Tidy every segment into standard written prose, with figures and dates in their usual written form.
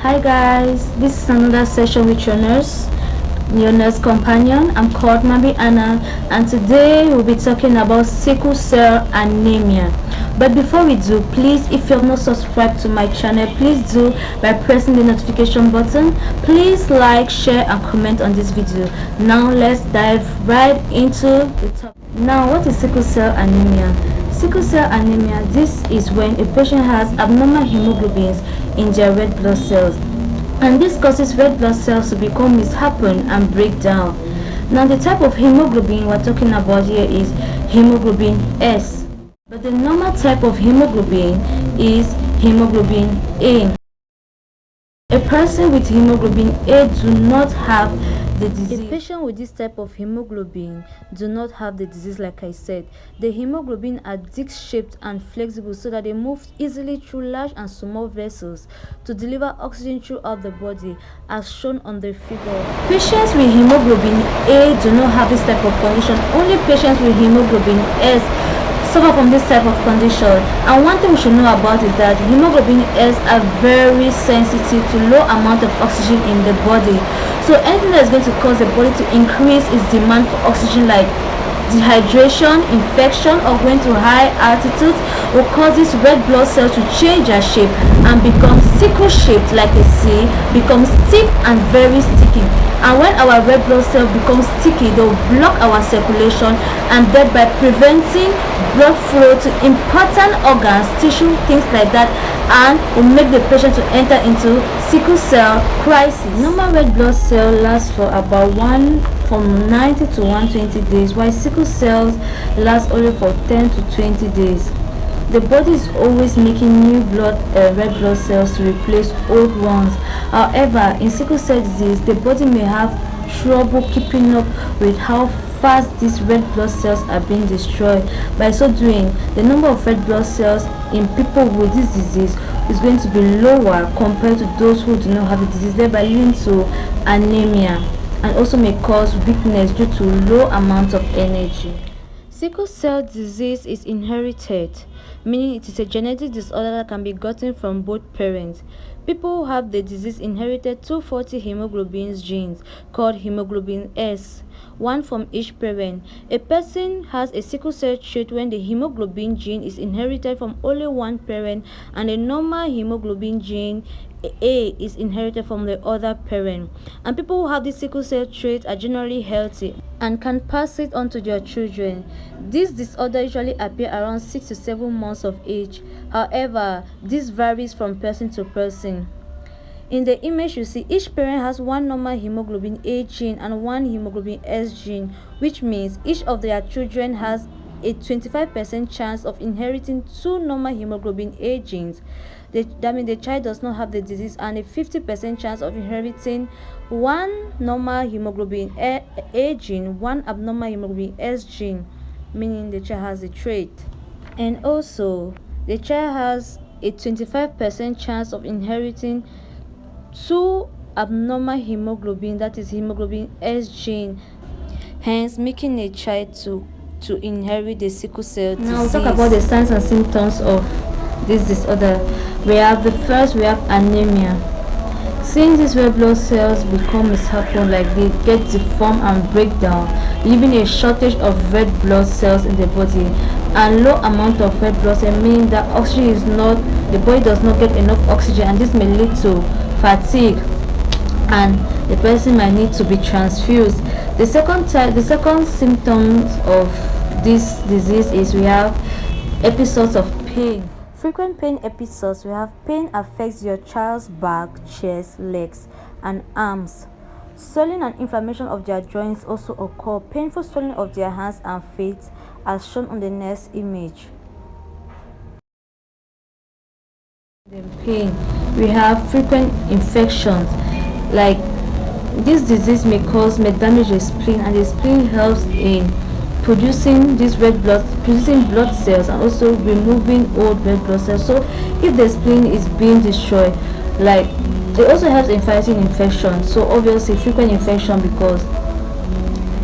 Hi guys, this is another session with your nurse companion. I'm called Mabi Anna, and today we'll be talking about sickle cell anemia. But before we do, please, if you're not subscribed to my channel, please do by pressing the notification button. Please like, share and comment on this video. Now let's dive right into the topic. Now, what is sickle cell anemia? Sickle cell anemia, this is when a patient has abnormal hemoglobins in their red blood cells, and this causes red blood cells to become mishappen and break down. Now, the type of hemoglobin we're talking about here is hemoglobin S, but the normal type of hemoglobin is hemoglobin A. A person with hemoglobin A do not have the disease. A patient with this type of hemoglobin do not have the disease. Like I said, the hemoglobin are disc-shaped and flexible so that they move easily through large and small vessels to deliver oxygen throughout the body, as shown on the figure. Patients with hemoglobin A do not have this type of condition. Only patients with hemoglobin S suffer from this type of condition. And one thing we should know about is that hemoglobin S are very sensitive to low amount of oxygen in the body. So anything that is going to cause the body to increase its demand for oxygen, like dehydration, infection, or going to high altitude, will cause this red blood cells to change their shape and become sickle shaped like a C, become stiff and very sticky. And when our red blood cell becomes sticky, they will block our circulation and thereby preventing blood flow to important organs, tissue, things like that, and will make the patient to enter into sickle cell crisis. Normal red blood cell lasts for about from 90 to 120 days, while sickle cells last only for 10 to 20 days. The body is always making new red blood cells to replace old ones. However, in sickle cell disease, the body may have trouble keeping up with how fast these red blood cells are being destroyed. By so doing, the number of red blood cells in people with this disease is going to be lower compared to those who do not have the disease, thereby leading to anemia, and also may cause weakness due to low amount of energy. Sickle cell disease is inherited, meaning it is a genetic disorder that can be gotten from both parents. People who have the disease inherited 240 hemoglobin genes called hemoglobin S, one from each parent. A person has a sickle cell trait when the hemoglobin gene is inherited from only one parent, and a normal hemoglobin gene A is inherited from the other parent. And people who have this sickle cell trait are generally healthy and can pass it on to their children. This disorder usually appears around 6 to 7 months of age. However, this varies from person to person. In the image you see, each parent has one normal hemoglobin A gene and one hemoglobin S gene, which means each of their children has a 25% chance of inheriting two normal hemoglobin A genes. That means the child does not have the disease, and a 50% chance of inheriting one normal hemoglobin A gene, one abnormal hemoglobin S gene, meaning the child has the trait. And also, the child has a 25% chance of inheriting two abnormal hemoglobin, that is hemoglobin S gene, hence making a child to inherit the sickle cell disease. Now we'll talk about the signs and symptoms of this disorder. We have anemia. Seeing these red blood cells become mishappen, like they get deformed and break down, leaving a shortage of red blood cells in the body, and low amount of red blood cells, meaning that the body does not get enough oxygen, and this may lead to fatigue, and the person might need to be transfused. The second symptoms of this disease is we have episodes of pain. Frequent pain episodes. We have pain affects your child's back, chest, legs, and arms. Swelling and inflammation of their joints also occur. Painful swelling of their hands and feet, as shown on the next image. Then pain. We have frequent infections. Like this disease may damage the spleen, and the spleen helps in producing blood cells and also removing old red blood cells. So if the spleen is being destroyed, like it also helps in fighting infection. So obviously frequent infection, because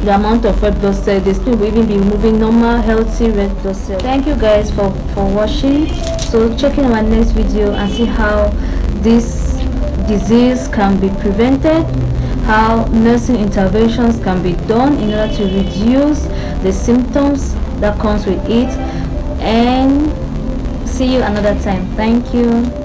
the amount of red blood cells, the spleen will even be removing normal healthy red blood cells. Thank you guys for watching. So check in our next video and see how this disease can be prevented, how nursing interventions can be done in order to reduce the symptoms that comes with it. And see you another time. Thank you.